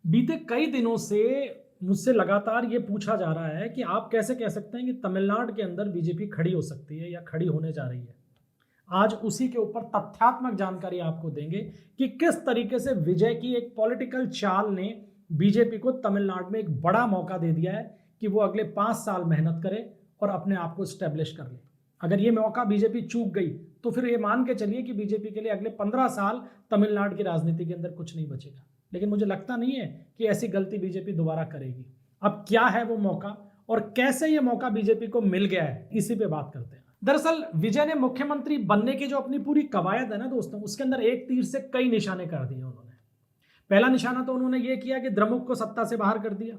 बीते कई दिनों से मुझसे लगातार ये पूछा जा रहा है कि आप कैसे कह सकते हैं कि तमिलनाडु के अंदर बीजेपी खड़ी हो सकती है या खड़ी होने जा रही है। आज उसी के ऊपर तथ्यात्मक जानकारी आपको देंगे कि किस तरीके से विजय की एक पॉलिटिकल चाल ने बीजेपी को तमिलनाडु में एक बड़ा मौका दे दिया है कि वो अगले 5 साल मेहनत करे और अपने आप को स्टैब्लिश कर ले। अगर ये मौका बीजेपी चूक गई तो फिर ये मान के चलिए कि बीजेपी के लिए अगले 15 साल तमिलनाडु की राजनीति के अंदर कुछ नहीं बचेगा। लेकिन मुझे लगता नहीं है कि ऐसी गलती बीजेपी दोबारा करेगी। अब क्या है वो मौका और कैसे ये मौका बीजेपी को मिल गया है, इसी पे बात करते हैं। दरअसल विजय ने मुख्यमंत्री बनने की जो अपनी पूरी कवायद है ना दोस्तों, उसके अंदर एक तीर से कई निशाने कर दिए उन्होंने। पहला निशाना तो उन्होंने ये किया कि द्रमुक को सत्ता से बाहर कर दिया।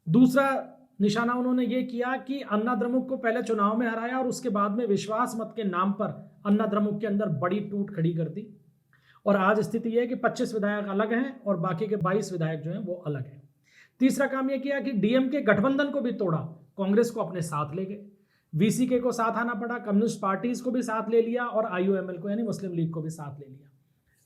दूसरा निशाना उन्होंने ये किया कि अन्ना द्रमुक को पहले चुनाव में हराया और उसके बाद में विश्वास मत के नाम पर अन्ना द्रमुक के अंदर बड़ी टूट खड़ी कर दी। और आज स्थिति यह है कि 25 विधायक अलग हैं और बाकी के 22 विधायक जो हैं वो अलग हैं। तीसरा काम यह किया कि डीएमके गठबंधन को भी तोड़ा, कांग्रेस को अपने साथ ले गए, वीसीके को साथ आना पड़ा, कम्युनिस्ट पार्टीज को भी साथ ले लिया और आईयूएमएल को यानी मुस्लिम लीग को भी साथ ले लिया।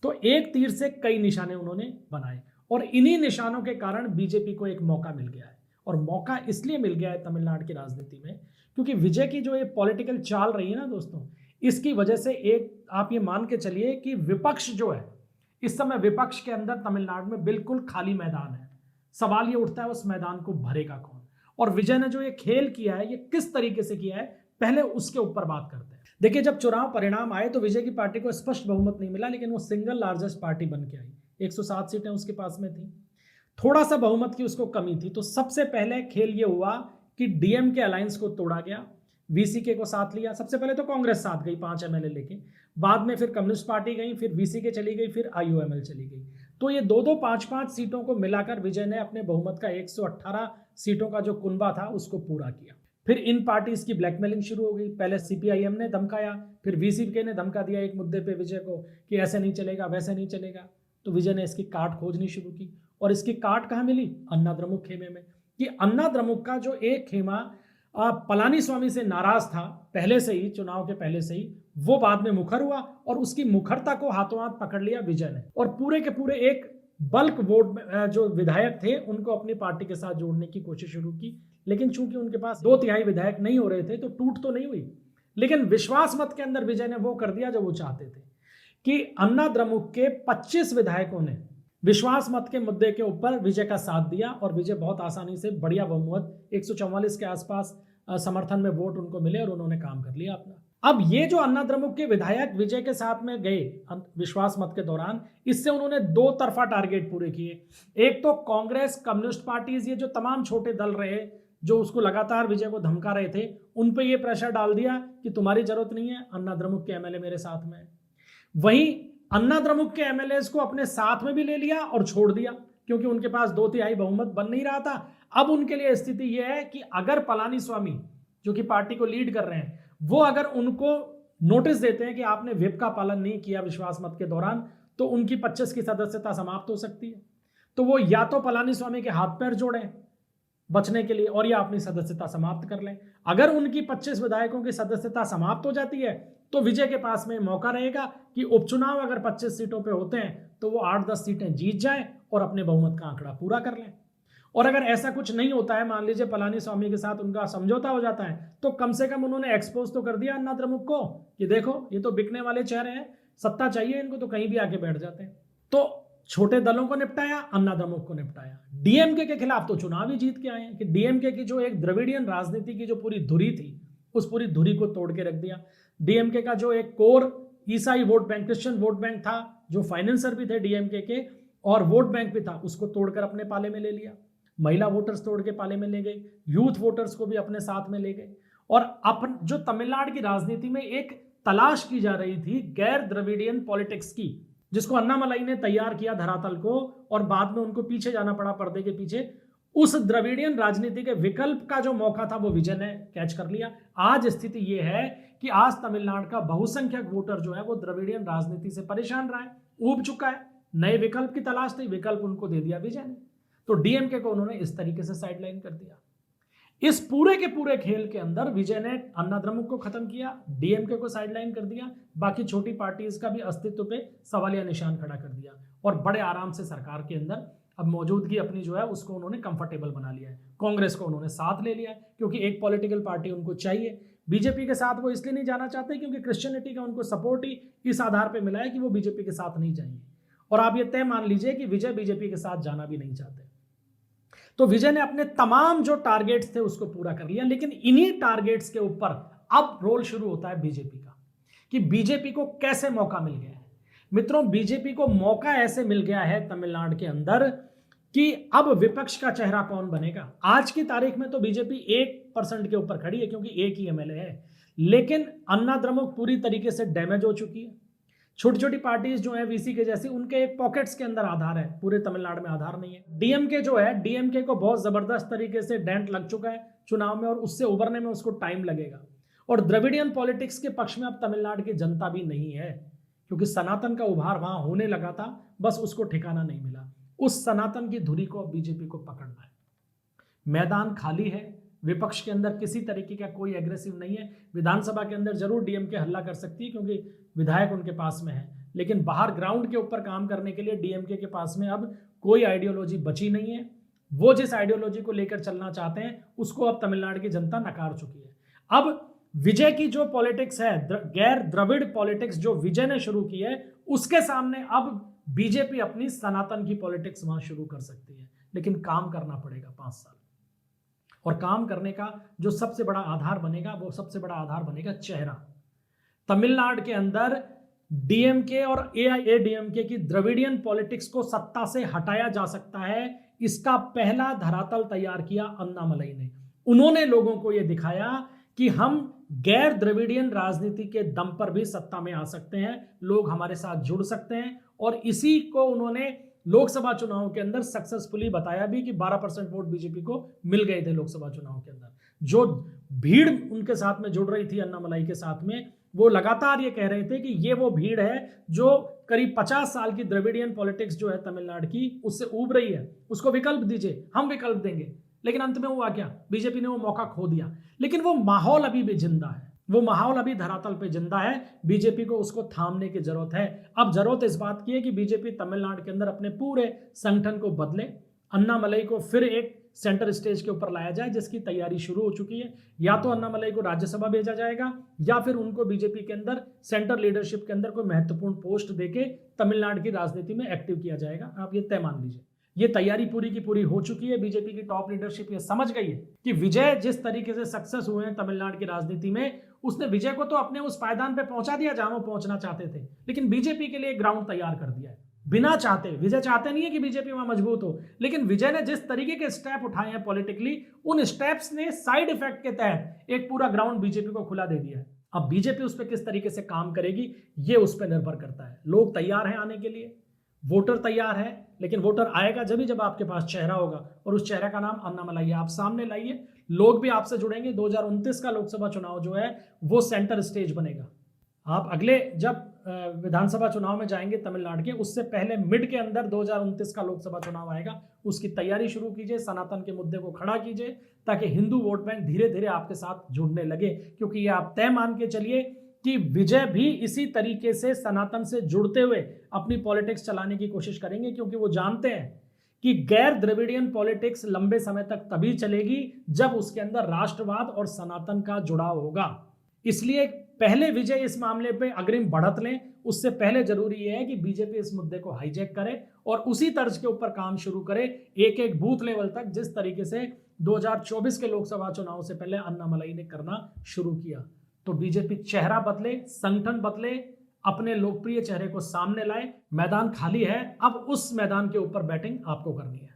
तो एक तीर से कई निशाने उन्होंने बनाए और इन्हीं निशानों के कारण बीजेपी को एक मौका मिल गया है। और मौका इसलिए मिल गया है तमिलनाडु की राजनीति में क्योंकि विजय की जो ये पॉलिटिकल चाल रही है ना दोस्तों, इसकी वजह से एक आप ये मान के चलिए कि विपक्ष जो है इस समय विपक्ष के अंदर तमिलनाडु में बिल्कुल खाली मैदान है। सवाल ये उठता है उस मैदान को भरेगा कौन। और विजय ने जो ये खेल किया है ये किस तरीके से किया है, पहले उसके ऊपर बात करते हैं। देखिए, जब चुनाव परिणाम आए तो विजय की पार्टी को स्पष्ट बहुमत नहीं मिला, लेकिन वो सिंगल लार्जेस्ट पार्टी बन के आई। 107 सीटें उसके पास में थी, थोड़ा सा बहुमत की उसको कमी थी। तो सबसे पहले खेल ये हुआ कि डीएम के अलायंस को तोड़ा गया, वीसीके को साथ लिया। सबसे पहले तो कांग्रेस साथ गई 5 एमएलए लेके, बाद में फिर कम्युनिस्ट पार्टी गई, फिर वीसीके चली गई, फिर आईयूएमएल चली गई। तो ये 2-2, 5-5 सीटों को मिलाकर विजय ने अपने बहुमत का 118 सीटों का जो कुनबा था उसको पूरा किया। फिर इन पार्टीज की ब्लैकमेलिंग शुरू हो गई। पहले सीपीआईएम ने धमकाया, फिर वीसीके ने धमका दिया एक मुद्दे पे विजय को कि ऐसे नहीं चलेगा, वैसे नहीं चलेगा। तो विजय ने इसकी काट खोजनी शुरू की और इसकी काट कहाँ मिली? अन्ना द्रमुक खेमे में। कि अन्ना द्रमुक का जो एक खेमा पलानी स्वामी से नाराज था पहले से ही, चुनाव के पहले से ही, वो बाद में मुखर हुआ और उसकी मुखरता को हाथों हाथ पकड़ लिया विजय ने और पूरे के पूरे एक बल्क वोट जो विधायक थे उनको अपनी पार्टी के साथ जोड़ने की कोशिश शुरू की। लेकिन चूंकि उनके पास 2/3 विधायक नहीं हो रहे थे तो टूट तो नहीं हुई, लेकिन विश्वास मत के अंदर विजय ने वो कर दिया जो वो चाहते थे कि अन्ना द्रमुक के 25 विधायकों ने विश्वास मत के मुद्दे के ऊपर विजय का साथ दिया और विजय बहुत आसानी से बढ़िया बहुमत 144 के आसपास समर्थन में वोट उनको मिले और उन्होंने काम कर लिया अपना। अब ये जो अन्ना द्रमुक के विधायक विजय के साथ में गए विश्वास मत के दौरान, इससे उन्होंने 2 तरफा टारगेट पूरे किए। एक तो कांग्रेस, कम्युनिस्ट पार्टीज, ये जो तमाम छोटे दल रहे जो उसको लगातार विजय को धमका रहे थे, उन पे ये प्रेशर डाल दिया कि तुम्हारी जरूरत नहीं है, अन्ना द्रमुक के एमएलए मेरे साथ में। वहीं अन्ना द्रमुक के एमएलए को अपने साथ में भी ले लिया और छोड़ दिया क्योंकि उनके पास 2/3 बहुमत बन नहीं रहा था। अब उनके लिए स्थिति यह है कि अगर पलानी स्वामी जो कि पार्टी को लीड कर रहे हैं, वो अगर उनको नोटिस देते हैं कि आपने व्हिप का पालन नहीं किया विश्वास मत के दौरान, तो उनकी 25 की सदस्यता समाप्त हो सकती है। तो वो या तो पलानी स्वामी के हाथ पैर जोड़ें बचने के लिए और या अपनी सदस्यता समाप्त कर लें। अगर उनकी 25 विधायकों की सदस्यता समाप्त हो जाती है तो विजय के पास में मौका रहेगा कि उपचुनाव अगर 25 सीटों पे होते हैं तो वो 8-10 सीटें जीत जाएं और अपने बहुमत का आंकड़ा पूरा कर लें। और अगर ऐसा कुछ नहीं होता है, मान लीजिए पलानी स्वामी के साथ उनका समझौता हो जाता है, तो कम से कम उन्होंने एक्सपोज तो कर दिया अन्ना द्रमुक को कि देखो ये तो बिकने वाले चेहरे हैं, सत्ता चाहिए इनको तो कहीं भी आके बैठ जाते हैं। तो छोटे दलों को निपटाया, अन्ना द्रमुक को निपटाया। डीएमके के खिलाफ तो चुनाव ही जीत के आए हैं कि डीएमके की जो एक द्रविडियन राजनीति की जो पूरी धुरी थी उस पूरी धुरी को तोड़ के रख दिया। डीएमके का जो एक कोर ईसाई vote bank, Christian vote bank था, जो फाइनेंसर भी थे डीएमके के और वोट बैंक भी था, उसको तोड़कर अपने पाले में ले लिया। महिला वोटर्स तोड़ के पाले में ले गए, यूथ वोटर्स को भी अपने साथ में ले गए। और अपन जो तमिलनाडु की राजनीति में एक तलाश की जा रही थी गैर द्रविडियन पॉलिटिक्स की, जिसको अन्नामलाई ने तैयार किया धरातल को और बाद में उनको पीछे जाना पड़ा पर्दे के पीछे, उस द्रविडियन राजनीति के विकल्प का जो मौका था वो विजय ने कैच कर लिया। आज स्थिति ये है कि आज तमिलनाडु का बहुसंख्यक वोटर जो है वो द्रविडियन राजनीति से परेशान रहा है, ऊब चुका है, नए विकल्प की तलाश थी, विकल्प उनको दे दिया विजय ने। तो डीएमके को उन्होंने इस तरीके से साइडलाइन कर दिया। इस पूरे के पूरे खेल के अंदर विजय ने अन्ना द्रमुक को खत्म किया, डीएमके को साइडलाइन कर दिया, बाकी छोटी पार्टीज का भी अस्तित्व पे सवालिया निशान खड़ा कर दिया और बड़े आराम से सरकार के अंदर अब मौजूदगी अपनी जो है उसको उन्होंने कंफर्टेबल बना लिया है। कांग्रेस को उन्होंने साथ ले लिया है क्योंकि एक पॉलिटिकल पार्टी उनको चाहिए। बीजेपी के साथ वो इसलिए नहीं जाना चाहते क्योंकि क्रिश्चियनिटी का उनको सपोर्ट ही इस आधार पर मिला है कि वो बीजेपी के साथ नहीं जाएंगे। और आप ये तय मान लीजिए कि विजय बीजेपी के साथ जाना भी नहीं चाहते। तो विजय ने अपने तमाम जो टारगेट्स थे उसको पूरा कर लिया, लेकिन इन्हीं टारगेट्स के ऊपर अब रोल शुरू होता है बीजेपी का कि बीजेपी को कैसे मौका मिल गया है। मित्रों, बीजेपी को मौका ऐसे मिल गया है तमिलनाडु के अंदर कि अब विपक्ष का चेहरा कौन बनेगा। आज की तारीख में तो बीजेपी 1% के ऊपर खड़ी है क्योंकि एक ही एमएलए है, लेकिन अन्ना द्रमुक पूरी तरीके से डैमेज हो चुकी है। छोटी छोटी पार्टीज जो है वीसी के जैसी, उनके एक पॉकेट्स के अंदर आधार है, पूरे तमिलनाडु में आधार नहीं है। डीएमके जो है, डीएमके को बहुत जबरदस्त तरीके से डेंट लग चुका है चुनाव में और उससे उभरने में उसको टाइम लगेगा। और द्रविडियन पॉलिटिक्स के पक्ष में अब तमिलनाडु की जनता भी नहीं है क्योंकि सनातन का उभार वहां होने लगा था, बस उसको ठिकाना नहीं मिला। उस सनातन की धुरी को बीजेपी को पकड़ना है। मैदान खाली है, विपक्ष के अंदर किसी तरीके का कोई एग्रेसिव नहीं है। विधानसभा के अंदर जरूर डीएमके हल्ला कर सकती है क्योंकि विधायक उनके पास में है, लेकिन बाहर ग्राउंड के ऊपर काम करने के लिए डीएमके के पास में अब कोई आइडियोलॉजी बची नहीं है। वो जिस आइडियोलॉजी को लेकर चलना चाहते हैं उसको अब तमिलनाडु की जनता नकार चुकी है। अब विजय की जो पॉलिटिक्स है, गैर द्रविड़ पॉलिटिक्स जो विजय ने शुरू की है, उसके सामने अब बीजेपी अपनी सनातन की पॉलिटिक्स वहां शुरू कर सकती है, लेकिन काम करना पड़ेगा 5 साल। और काम करने का जो सबसे बड़ा आधार बनेगा, वो सबसे बड़ा आधार बनेगा चेहरा। तमिलनाडु के अंदर डीएमके और एआईएडीएमके की द्रविडियन पॉलिटिक्स को सत्ता से हटाया जा सकता है, इसका पहला धरातल तैयार किया अन्नामलई ने। उन्होंने लोगों को यह दिखाया कि हम गैर द्रविडियन राजनीति के दम पर भी सत्ता में आ सकते हैं, लोग हमारे साथ जुड़ सकते हैं। और इसी को उन्होंने लोकसभा चुनाव के अंदर सक्सेसफुली बताया भी कि 12% वोट बीजेपी को मिल गए थे लोकसभा चुनाव के अंदर। जो भीड़ उनके साथ में जुड़ रही थी अन्नामलई के साथ में, वो लगातार ये कह रहे थे कि ये वो भीड़ है जो करीब 50 साल की द्रविडियन पॉलिटिक्स जो है तमिलनाडु की, उससे उब रही है, उसको विकल्प दीजिए, हम विकल्प देंगे। लेकिन अंत में हुआ क्या? बीजेपी ने वो मौका खो दिया। लेकिन वो माहौल अभी भी जिंदा है, वो माहौल अभी धरातल पे जिंदा है। बीजेपी को उसको थामने की जरूरत है। अब जरूरत इस बात की है कि बीजेपी तमिलनाडु के अंदर अपने पूरे संगठन को बदले, अन्नामलई को फिर एक सेंटर स्टेज के ऊपर लाया जाए, जिसकी तैयारी शुरू हो चुकी है। या तो अन्नामलई को राज्यसभा भेजा जाएगा या फिर उनको बीजेपी के अंदर सेंटर लीडरशिप के अंदर कोई महत्वपूर्ण पोस्ट देके तमिलनाडु की राजनीति में एक्टिव किया जाएगा। आप ये तय मान लीजिए। ये तैयारी पूरी की पूरी हो चुकी है। बीजेपी की टॉप लीडरशिप ये समझ गई है कि विजय जिस तरीके से सक्सेस हुए हैं तमिलनाडु की राजनीति में, उसने विजय को तो अपने उस पायदान पे पहुंचा दिया जहां वो पहुंचना चाहते थे, लेकिन बीजेपी के लिए ग्राउंड तैयार कर दिया है बिना चाहते। विजय चाहते नहीं है कि बीजेपी वहां मजबूत हो, लेकिन विजय ने जिस तरीके के स्टेप उठाए हैं पॉलिटिकली, उन स्टेप्स ने साइड इफेक्ट के तहत एक पूरा ग्राउंड बीजेपी को खुला दे दिया है। अब बीजेपी उस पर किस तरीके से काम करेगी, ये उस पर निर्भर करता है। लोग तैयार हैं आने के लिए, वोटर तैयार है, लेकिन वोटर आएगा जब आपके पास चेहरा होगा, और उस चेहरे का नाम अन्नामलई है। आप सामने लाइए, लोग भी आपसे जुड़ेंगे। 2029 का लोकसभा चुनाव जो है वो सेंटर स्टेज बनेगा। आप अगले जब विधानसभा चुनाव में जाएंगे तमिलनाडु के, उससे पहले मिड के अंदर 2029 का लोकसभा चुनाव आएगा। उसकी तैयारी शुरू कीजिए, सनातन के मुद्दे को खड़ा कीजिए, ताकि हिंदू वोट बैंक धीरे धीरे आपके साथ जुड़ने लगे। क्योंकि ये आप तय मान के चलिए कि विजय भी इसी तरीके से सनातन से जुड़ते हुए अपनी पॉलिटिक्स चलाने की कोशिश करेंगे, क्योंकि वो जानते हैं कि गैर द्रविडियन पॉलिटिक्स लंबे समय तक तभी चलेगी जब उसके अंदर राष्ट्रवाद और सनातन का जुड़ाव होगा। इसलिए पहले विजय इस मामले पे अग्रिम बढ़त लें। उससे पहले जरूरी है कि बीजेपी इस मुद्दे को हाईजैक करे और उसी तर्ज के ऊपर काम शुरू करे, एक एक बूथ लेवल तक, जिस तरीके से 2024 के लोकसभा चुनाव से पहले अन्नामलई ने करना शुरू किया। तो बीजेपी चेहरा बदले, संगठन बदले, अपने लोकप्रिय चेहरे को सामने लाए। मैदान खाली है, अब उस मैदान के ऊपर बैटिंग आपको करनी है।